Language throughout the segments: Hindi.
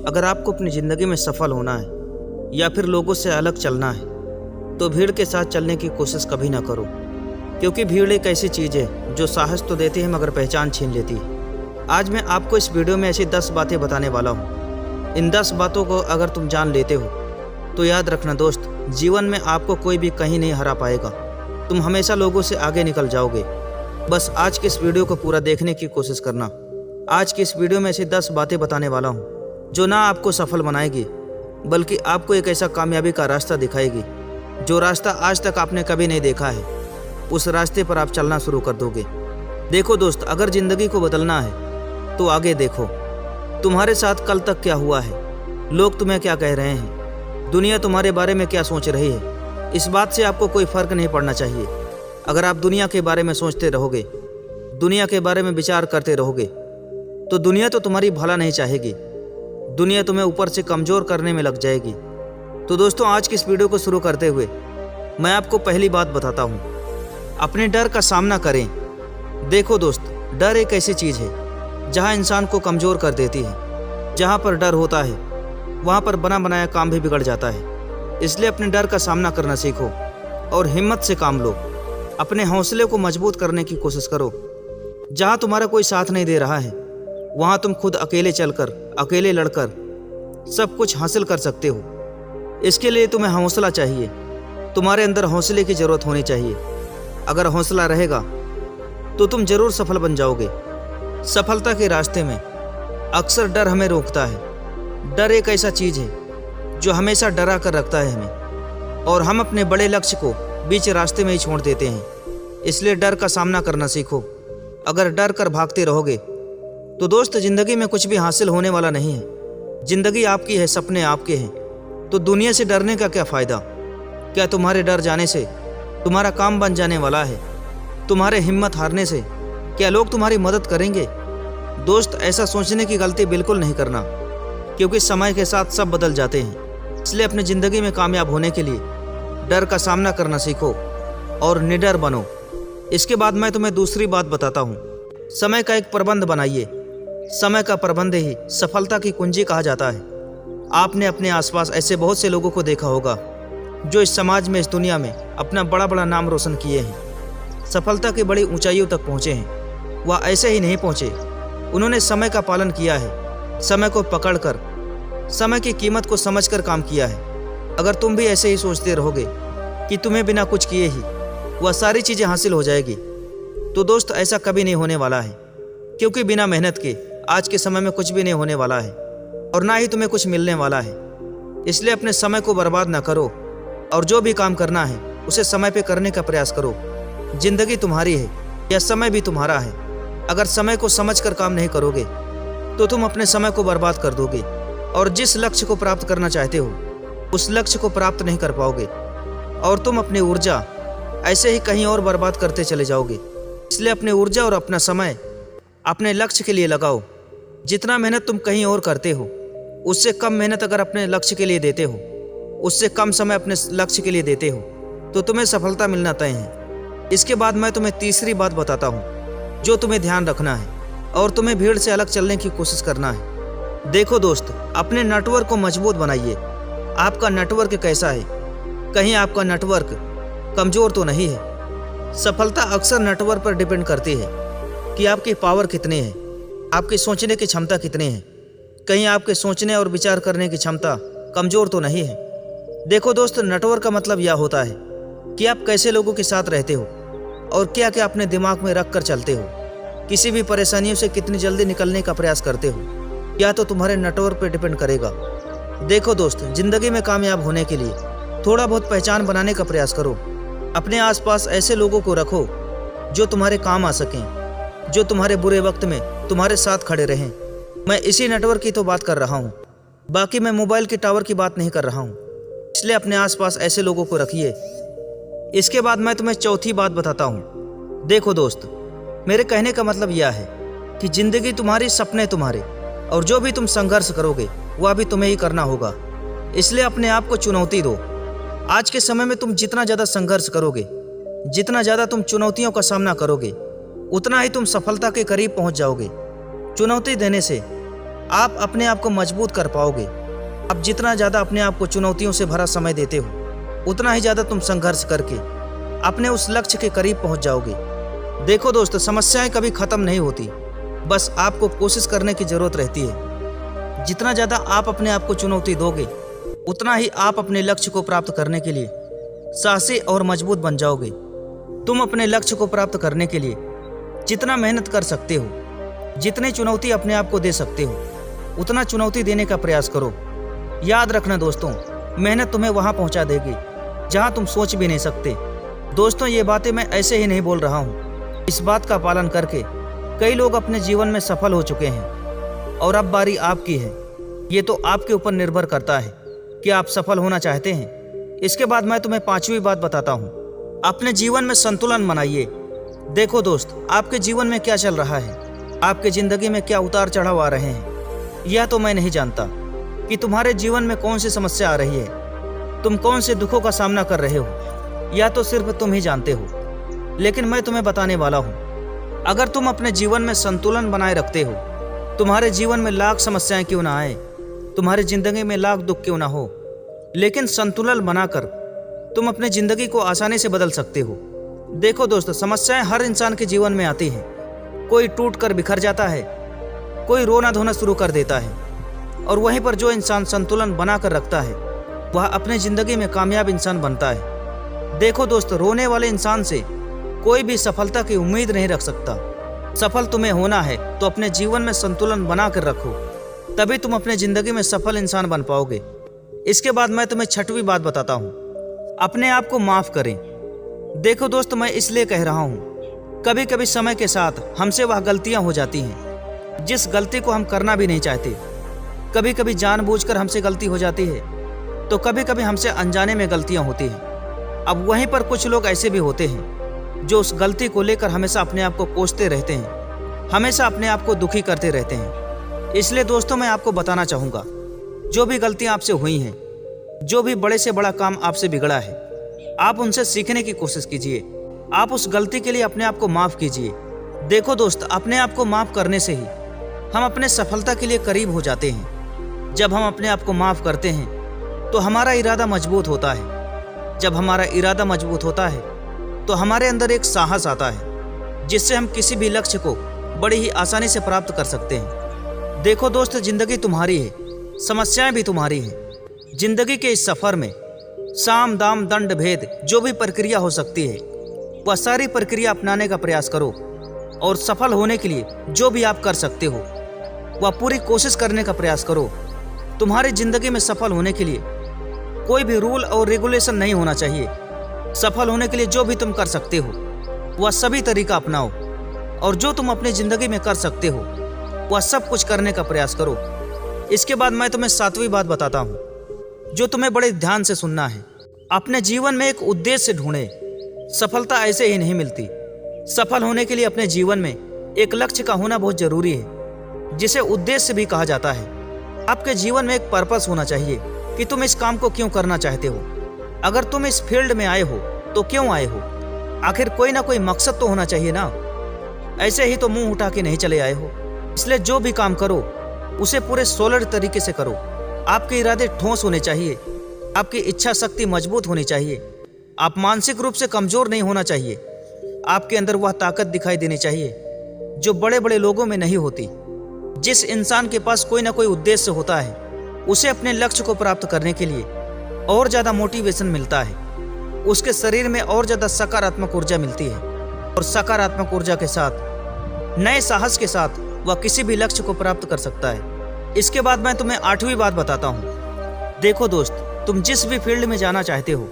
अगर आपको अपनी ज़िंदगी में सफल होना है या फिर लोगों से अलग चलना है तो भीड़ के साथ चलने की कोशिश कभी ना करो, क्योंकि भीड़ एक ऐसी चीज़ है जो साहस तो देती है मगर पहचान छीन लेती है। आज मैं आपको इस वीडियो में ऐसी 10 बातें बताने वाला हूँ। इन 10 बातों को अगर तुम जान लेते हो तो याद रखना दोस्त, जीवन में आपको कोई भी कहीं नहीं हरा पाएगा। तुम हमेशा लोगों से आगे निकल जाओगे। बस आज के इस वीडियो को पूरा देखने की कोशिश करना। आज की इस वीडियो में ऐसी 10 बातें बताने वाला हूँ जो ना आपको सफल बनाएगी बल्कि आपको एक ऐसा कामयाबी का रास्ता दिखाएगी जो रास्ता आज तक आपने कभी नहीं देखा है। उस रास्ते पर आप चलना शुरू कर दोगे। देखो दोस्त, अगर ज़िंदगी को बदलना है तो आगे देखो। तुम्हारे साथ कल तक क्या हुआ है, लोग तुम्हें क्या कह रहे हैं, दुनिया तुम्हारे बारे में क्या सोच रही है, इस बात से आपको कोई फ़र्क नहीं पड़ना चाहिए। अगर आप दुनिया के बारे में सोचते रहोगे, दुनिया के बारे में विचार करते रहोगे तो दुनिया तो तुम्हारी भला नहीं चाहेगी, दुनिया तुम्हें ऊपर से कमज़ोर करने में लग जाएगी। तो दोस्तों, आज की इस वीडियो को शुरू करते हुए मैं आपको पहली बात बताता हूँ, अपने डर का सामना करें। देखो दोस्त, डर एक ऐसी चीज़ है जहाँ इंसान को कमज़ोर कर देती है। जहाँ पर डर होता है वहाँ पर बना बनाया काम भी बिगड़ जाता है। इसलिए अपने डर का सामना करना सीखो और हिम्मत से काम लो। अपने हौसले को मजबूत करने की कोशिश करो। जहाँ तुम्हारा कोई साथ नहीं दे रहा है वहाँ तुम खुद अकेले चलकर, अकेले लड़कर सब कुछ हासिल कर सकते हो। इसके लिए तुम्हें हौसला चाहिए। तुम्हारे अंदर हौसले की ज़रूरत होनी चाहिए। अगर हौसला रहेगा तो तुम जरूर सफल बन जाओगे। सफलता के रास्ते में अक्सर डर हमें रोकता है। डर एक ऐसा चीज़ है जो हमेशा डरा कर रखता है हमें, और हम अपने बड़े लक्ष्य को बीच रास्ते में ही छोड़ देते हैं। इसलिए डर का सामना करना सीखो। अगर डर कर भागते रहोगे तो दोस्त, ज़िंदगी में कुछ भी हासिल होने वाला नहीं है। ज़िंदगी आपकी है, सपने आपके हैं, तो दुनिया से डरने का क्या फ़ायदा। क्या तुम्हारे डर जाने से तुम्हारा काम बन जाने वाला है? तुम्हारे हिम्मत हारने से क्या लोग तुम्हारी मदद करेंगे? दोस्त, ऐसा सोचने की गलती बिल्कुल नहीं करना, क्योंकि समय के साथ सब बदल जाते हैं। इसलिए अपनी ज़िंदगी में कामयाब होने के लिए डर का सामना करना सीखो और निडर बनो। इसके बाद मैं तुम्हें दूसरी बात बताता हूँ। समय का एक प्रबंध बनाइए। समय का प्रबंध ही सफलता की कुंजी कहा जाता है। आपने अपने आसपास ऐसे बहुत से लोगों को देखा होगा जो इस समाज में, इस दुनिया में अपना बड़ा बड़ा नाम रोशन किए हैं, सफलता की बड़ी ऊंचाइयों तक पहुँचे हैं। वह ऐसे ही नहीं पहुँचे, उन्होंने समय का पालन किया है, समय को पकड़कर, समय की कीमत को समझकर काम किया है। अगर तुम भी ऐसे ही सोचते रहोगे कि तुम्हें बिना कुछ किए ही वह सारी चीज़ें हासिल हो जाएगी तो दोस्त, ऐसा कभी नहीं होने वाला है। क्योंकि बिना मेहनत के आज के समय में कुछ भी नहीं होने वाला है और ना ही तुम्हें कुछ मिलने वाला है। इसलिए अपने समय को बर्बाद ना करो और जो भी काम करना है उसे समय पे करने का प्रयास करो। जिंदगी तुम्हारी है या समय भी तुम्हारा है। अगर समय को समझकर काम नहीं करोगे तो तुम अपने समय को बर्बाद कर दोगे और जिस लक्ष्य को प्राप्त करना चाहते हो उस लक्ष्य को प्राप्त नहीं कर पाओगे और तुम अपनी ऊर्जा ऐसे ही कहीं और बर्बाद करते चले जाओगे। इसलिए अपनी ऊर्जा और अपना समय अपने लक्ष्य के लिए लगाओ। जितना मेहनत तुम कहीं और करते हो उससे कम मेहनत अगर अपने लक्ष्य के लिए देते हो, उससे कम समय अपने लक्ष्य के लिए देते हो तो तुम्हें सफलता मिलना तय है। इसके बाद मैं तुम्हें तीसरी बात बताता हूँ जो तुम्हें ध्यान रखना है और तुम्हें भीड़ से अलग चलने की कोशिश करना है। देखो दोस्त, अपने नेटवर्क को मजबूत बनाइए। आपका नेटवर्क कैसा है? कहीं आपका नेटवर्क कमज़ोर तो नहीं है? सफलता अक्सर नेटवर्क पर डिपेंड करती है कि आपकी पावर कितनी है, आपकी सोचने की क्षमता कितनी है। कहीं आपके सोचने और विचार करने की क्षमता कमज़ोर तो नहीं है? देखो दोस्त, नेटवर्क का मतलब यह होता है कि आप कैसे लोगों के साथ रहते हो और क्या क्या अपने दिमाग में रख कर चलते हो। किसी भी परेशानियों से कितनी जल्दी निकलने का प्रयास करते हो, या तो तुम्हारे नेटवर्क पर डिपेंड करेगा। देखो दोस्त, ज़िंदगी में कामयाब होने के लिए थोड़ा बहुत पहचान बनाने का प्रयास करो। अपने आसपास ऐसे लोगों को रखो जो तुम्हारे काम आ सकें, जो तुम्हारे बुरे वक्त में तुम्हारे साथ खड़े रहें। मैं इसी नेटवर्क की तो बात कर रहा हूँ, बाकी मैं मोबाइल के टावर की बात नहीं कर रहा हूँ। इसलिए अपने आसपास ऐसे लोगों को रखिए। इसके बाद मैं तुम्हें चौथी बात बताता हूँ। देखो दोस्त, मेरे कहने का मतलब यह है कि ज़िंदगी तुम्हारी, सपने तुम्हारे, और जो भी तुम संघर्ष करोगे वह भी तुम्हें ही करना होगा। इसलिए अपने आप को चुनौती दो। आज के समय में तुम जितना ज़्यादा संघर्ष करोगे, जितना ज़्यादा तुम चुनौतियों का सामना करोगे, उतना ही तुम सफलता के करीब पहुंच जाओगे। चुनौती देने से आप अपने आप को मजबूत कर पाओगे। आप जितना ज़्यादा अपने आप को चुनौतियों से भरा समय देते हो, उतना ही ज़्यादा तुम संघर्ष करके अपने उस लक्ष्य के करीब पहुंच जाओगे। देखो दोस्त, समस्याएं कभी ख़त्म नहीं होती, बस आपको कोशिश करने की ज़रूरत रहती है। जितना ज़्यादा आप अपने आप को चुनौती दोगे, उतना ही आप अपने लक्ष्य को प्राप्त करने के लिए साहसी और मजबूत बन जाओगे। तुम अपने लक्ष्य को प्राप्त करने के लिए जितना मेहनत कर सकते हो, जितनी चुनौती अपने आप को दे सकते हो, उतना चुनौती देने का प्रयास करो। याद रखना दोस्तों, मेहनत तुम्हें वहां पहुंचा देगी जहां तुम सोच भी नहीं सकते। दोस्तों, ये बातें मैं ऐसे ही नहीं बोल रहा हूं। इस बात का पालन करके कई लोग अपने जीवन में सफल हो चुके हैं और अब बारी आपकी है। ये तो आपके ऊपर निर्भर करता है कि आप सफल होना चाहते हैं। इसके बाद मैं तुम्हें 5वीं बात बताता हूँ। अपने जीवन में संतुलन बनाइए। देखो दोस्त, आपके जीवन में क्या चल रहा है, आपके जिंदगी में क्या उतार चढ़ाव आ रहे हैं, यह तो मैं नहीं जानता कि तुम्हारे जीवन में कौन सी समस्या आ रही है, तुम कौन से दुखों का सामना कर रहे हो, यह तो सिर्फ तुम ही जानते हो। लेकिन मैं तुम्हें बताने वाला हूँ, अगर तुम अपने जीवन में संतुलन बनाए रखते हो, तुम्हारे जीवन में लाख समस्याएं क्यों ना आए, तुम्हारी जिंदगी में लाख दुख क्यों ना हो, लेकिन संतुलन बनाकर तुम अपनी जिंदगी को आसानी से बदल सकते हो। देखो दोस्तों, समस्याएं हर इंसान के जीवन में आती हैं। कोई टूट कर बिखर जाता है, कोई रोना धोना शुरू कर देता है, और वहीं पर जो इंसान संतुलन बना कर रखता है, वह अपने जिंदगी में कामयाब इंसान बनता है। देखो दोस्तों, रोने वाले इंसान से कोई भी सफलता की उम्मीद नहीं रख सकता। सफल तुम्हें होना है तो अपने जीवन में संतुलन बना कर रखो, तभी तुम अपने जिंदगी में सफल इंसान बन पाओगे। इसके बाद मैं तुम्हें 6वीं बात बताता हूँ, अपने आप को माफ करें। देखो दोस्त, मैं इसलिए कह रहा हूँ, कभी कभी समय के साथ हमसे वह गलतियाँ हो जाती हैं जिस गलती को हम करना भी नहीं चाहते। कभी कभी जानबूझकर हमसे गलती हो जाती है, तो कभी कभी हमसे अनजाने में गलतियाँ होती हैं। अब वहीं पर कुछ लोग ऐसे भी होते हैं जो उस गलती को लेकर हमेशा अपने आप को कोसते रहते हैं, हमेशा अपने आप को दुखी करते रहते हैं। इसलिए दोस्तों, मैं आपको बताना चाहूँगा, जो भी गलतियाँ आपसे हुई हैं, जो भी बड़े से बड़ा काम आपसे बिगड़ा है, आप उनसे सीखने की कोशिश कीजिए। आप उस गलती के लिए अपने आप को माफ़ कीजिए। देखो दोस्त, अपने आप को माफ़ करने से ही हम अपने सफलता के लिए करीब हो जाते हैं। जब हम अपने आप को माफ़ करते हैं तो हमारा इरादा मजबूत होता है। जब हमारा इरादा मजबूत होता है तो हमारे अंदर एक साहस आता है, जिससे हम किसी भी लक्ष्य को बड़ी ही आसानी से प्राप्त कर सकते हैं। देखो दोस्त, जिंदगी तुम्हारी है, समस्याएं भी तुम्हारी हैं। जिंदगी के इस सफ़र में साम दाम दंड भेद जो भी प्रक्रिया हो सकती है, वह सारी प्रक्रिया अपनाने का प्रयास करो, और सफल होने के लिए जो भी आप कर सकते हो वह पूरी कोशिश करने का प्रयास करो। तुम्हारी जिंदगी में सफल होने के लिए कोई भी रूल और रेगुलेशन नहीं होना चाहिए। सफल होने के लिए जो भी तुम कर सकते हो वह सभी तरीका अपनाओ, और जो तुम अपनी ज़िंदगी में कर सकते हो वह सब कुछ करने का प्रयास करो। इसके बाद मैं तुम्हें 7वीं बात बताता हूँ, जो तुम्हें बड़े ध्यान से सुनना है। अपने जीवन में एक उद्देश्य ढूंढे। सफलता ऐसे ही नहीं मिलती। सफल होने के लिए अपने जीवन में एक लक्ष्य का होना बहुत जरूरी है, जिसे उद्देश्य भी कहा जाता है। आपके जीवन में एक पर्पस होना चाहिए कि तुम इस काम को क्यों करना चाहते हो। अगर तुम इस फील्ड में आए हो तो क्यों आए हो, आखिर कोई ना कोई मकसद तो होना चाहिए ना। ऐसे ही तो मुंह उठा के नहीं चले आए हो। इसलिए जो भी काम करो उसे पूरे सोलर तरीके से करो। आपके इरादे ठोस होने चाहिए, आपकी इच्छा शक्ति मजबूत होनी चाहिए, आप मानसिक रूप से कमजोर नहीं होना चाहिए। आपके अंदर वह ताकत दिखाई देनी चाहिए जो बड़े बड़े लोगों में नहीं होती। जिस इंसान के पास कोई ना कोई उद्देश्य होता है, उसे अपने लक्ष्य को प्राप्त करने के लिए और ज़्यादा मोटिवेशन मिलता है। उसके शरीर में और ज़्यादा सकारात्मक ऊर्जा मिलती है, और सकारात्मक ऊर्जा के साथ, नए साहस के साथ वह किसी भी लक्ष्य को प्राप्त कर सकता है। इसके बाद मैं तुम्हें 8वीं बात बताता हूँ। देखो दोस्त, तुम जिस भी फील्ड में जाना चाहते हो,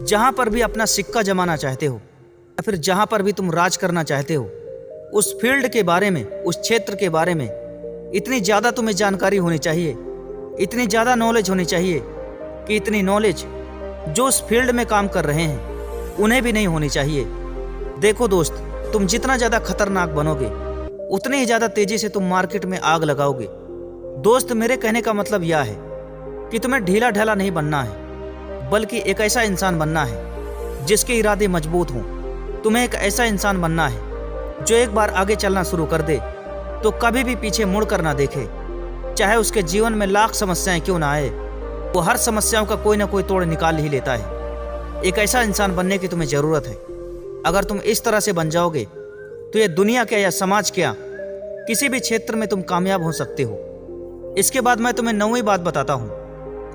जहाँ पर भी अपना सिक्का जमाना चाहते हो, या फिर जहाँ पर भी तुम राज करना चाहते हो, उस फील्ड के बारे में, उस क्षेत्र के बारे में इतनी ज़्यादा तुम्हें जानकारी होनी चाहिए, इतनी ज़्यादा नॉलेज होनी चाहिए कि इतनी नॉलेज जो उस फील्ड में काम कर रहे हैं उन्हें भी नहीं होनी चाहिए। देखो दोस्त, तुम जितना ज़्यादा खतरनाक बनोगे उतनी ही ज़्यादा तेज़ी से तुम मार्केट में आग लगाओगे। दोस्त, मेरे कहने का मतलब यह है कि तुम्हें ढीला ढाला नहीं बनना है, बल्कि एक ऐसा इंसान बनना है जिसके इरादे मजबूत हों। तुम्हें एक ऐसा इंसान बनना है जो एक बार आगे चलना शुरू कर दे तो कभी भी पीछे मुड़ कर ना देखे। चाहे उसके जीवन में लाख समस्याएं क्यों ना आए, वो हर समस्याओं का कोई ना कोई तोड़ निकाल ही लेता है। एक ऐसा इंसान बनने की तुम्हें ज़रूरत है। अगर तुम इस तरह से बन जाओगे तो ये दुनिया क्या या समाज क्या, किसी भी क्षेत्र में तुम कामयाब हो सकते हो। इसके बाद मैं तुम्हें 9वीं बात बताता हूँ।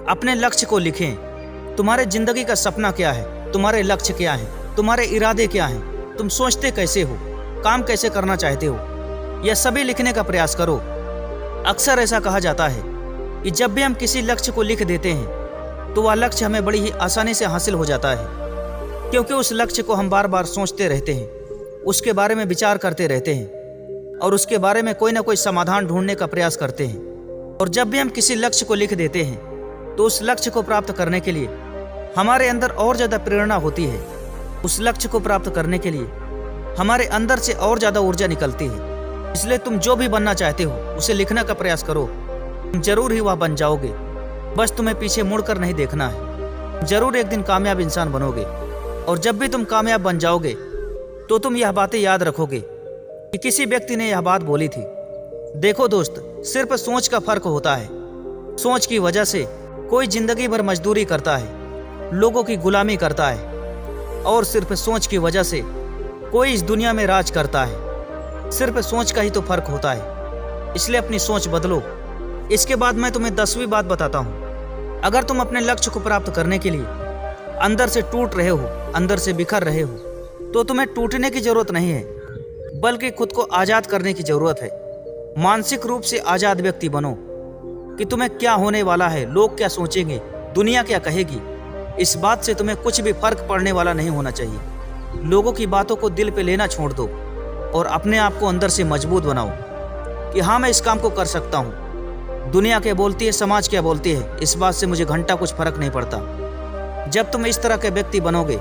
अपने लक्ष्य को लिखें। तुम्हारे जिंदगी का सपना क्या है, तुम्हारे लक्ष्य क्या है, तुम्हारे इरादे क्या हैं, तुम सोचते कैसे हो, काम कैसे करना चाहते हो, यह सभी लिखने का प्रयास करो। अक्सर ऐसा कहा जाता है कि जब भी हम किसी लक्ष्य को लिख देते हैं तो वह लक्ष्य हमें बड़ी ही आसानी से हासिल हो जाता है, क्योंकि उस लक्ष्य को हम बार बार सोचते रहते हैं, उसके बारे में विचार करते रहते हैं और उसके बारे में कोई ना कोई समाधान ढूंढने का प्रयास करते हैं। और जब भी हम किसी लक्ष्य को लिख देते हैं तो उस लक्ष्य को प्राप्त करने के लिए हमारे अंदर और ज़्यादा प्रेरणा होती है। उस लक्ष्य को प्राप्त करने के लिए हमारे अंदर से और ज़्यादा ऊर्जा निकलती है। इसलिए तुम जो भी बनना चाहते हो उसे लिखने का प्रयास करो। तुम जरूर ही वह बन जाओगे, बस तुम्हें पीछे मुड़कर नहीं देखना है। जरूर एक दिन कामयाब इंसान बनोगे। और जब भी तुम कामयाब बन जाओगे तो तुम यह बातें याद रखोगे कि किसी व्यक्ति ने यह बात बोली थी। देखो दोस्त, सिर्फ सोच का फर्क होता है। सोच की वजह से कोई जिंदगी भर मजदूरी करता है, लोगों की गुलामी करता है, और सिर्फ सोच की वजह से कोई इस दुनिया में राज करता है। सिर्फ सोच का ही तो फर्क होता है। इसलिए अपनी सोच बदलो। इसके बाद मैं तुम्हें 10वीं बात बताता हूँ। अगर तुम अपने लक्ष्य को प्राप्त करने के लिए अंदर से टूट रहे हो, अंदर से बिखर रहे हो, तो तुम्हें टूटने की जरूरत नहीं है, बल्कि खुद को आज़ाद करने की जरूरत है। मानसिक रूप से आज़ाद व्यक्ति बनो कि तुम्हें क्या होने वाला है, लोग क्या सोचेंगे, दुनिया क्या कहेगी, इस बात से तुम्हें कुछ भी फर्क पड़ने वाला नहीं होना चाहिए। लोगों की बातों को दिल पे लेना छोड़ दो और अपने आप को अंदर से मजबूत बनाओ कि हाँ, मैं इस काम को कर सकता हूँ। दुनिया क्या बोलती है, समाज क्या बोलती है, इस बात से मुझे घंटा कुछ फर्क नहीं पड़ता। जब तुम इस तरह के व्यक्ति बनोगे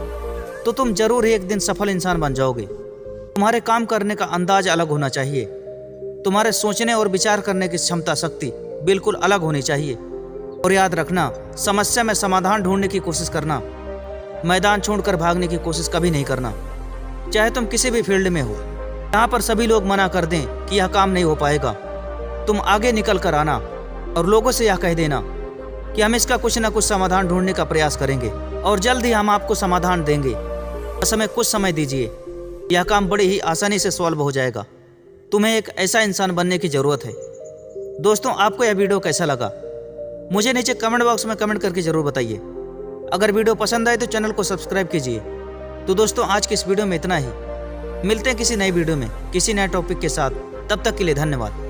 तो तुम जरूर ही एक दिन सफल इंसान बन जाओगे। तुम्हारे काम करने का अंदाज अलग होना चाहिए। तुम्हारे सोचने और विचार करने की क्षमता, शक्ति बिल्कुल अलग होनी चाहिए। और याद रखना, समस्या में समाधान ढूंढने की कोशिश करना, मैदान छोड़कर भागने की कोशिश कभी नहीं करना। चाहे तुम किसी भी फील्ड में हो, यहाँ पर सभी लोग मना कर दें कि यह काम नहीं हो पाएगा, तुम आगे निकल कर आना और लोगों से यह कह देना कि हम इसका कुछ ना कुछ समाधान ढूंढने का प्रयास करेंगे और जल्द ही हम आपको समाधान देंगे। बस हमें कुछ समय दीजिए, यह काम बड़ी ही आसानी से सॉल्व हो जाएगा। तुम्हें एक ऐसा इंसान बनने की ज़रूरत है। दोस्तों, आपको यह वीडियो कैसा लगा मुझे नीचे कमेंट बॉक्स में कमेंट करके ज़रूर बताइए। अगर वीडियो पसंद आए तो चैनल को सब्सक्राइब कीजिए। तो दोस्तों, आज की इस वीडियो में इतना ही। मिलते हैं किसी नई वीडियो में किसी नए टॉपिक के साथ। तब तक के लिए धन्यवाद।